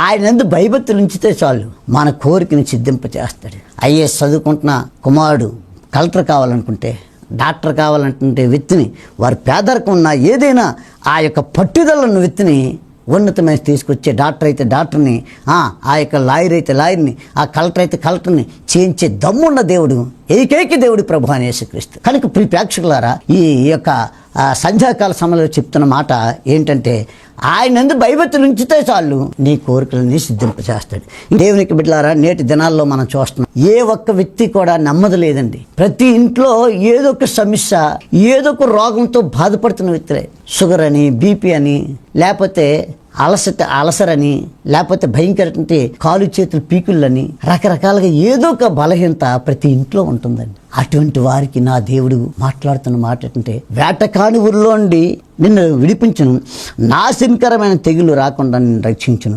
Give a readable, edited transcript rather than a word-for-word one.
ఆయన యందు భయభక్తులు ఉంచితే చాలు మన కోరికని సిద్ధింపచేస్తాడు. ఐఏఎస్ చదువుకుంటున్న కుమారుడు కలెక్టర్ కావాలనుకుంటే, డాక్టర్ కావాలంటుంటే వ్యక్తిని వారి పేదరికం ఉన్న ఏదైనా ఆ యొక్క పట్టుదలను వ్యక్తిని ఉన్నతమైన తీసుకొచ్చే, డాక్టర్ అయితే డాక్టర్ని, ఆ యొక్క లాయర్ అయితే లాయర్ని, ఆ కలెక్టర్ అయితే కలెక్టర్ని చేయించే దమ్మున్న దేవుడు ఏకైక దేవుడు ప్రభు అని యేసుక్రీస్తు. కనుక ప్రియ ప్రేక్షకులారా, ఈ యొక్క సంధ్యాకాల సమయంలో చెప్తున్న మాట ఏంటంటే, ఆయన యందు భయభక్తులు ఉంచితే చాలు నీ కోరికలని సిద్ధింపచేస్తాడు. దేవునికి బిడ్డలారా, నేటి దినాల్లో మనం చూస్తున్నాం, ఏ ఒక్క వ్యక్తి కూడా నెమ్మది లేదండి. ప్రతి ఇంట్లో ఏదో ఒక సమస్య, ఏదో ఒక రోగంతో బాధపడుతున్న వ్యక్తులే. షుగర్ అని, బీపీ అని, లేకపోతే అలసరని, లేకపోతే భయంకరటువంటి కాలు చేతులు పీకుళ్ళని, రకరకాలుగా ఏదో ఒక బలహీనత ప్రతి ఇంట్లో ఉంటుందండి. అటువంటి వారికి నా దేవుడు మాట్లాడుతున్న మాట ఏంటంటే, వేటకాని ఊరిలో నుండి నిన్ను విడిపించును, నాశనకరమైన తెగులు రాకుండా నిన్ను రక్షించును.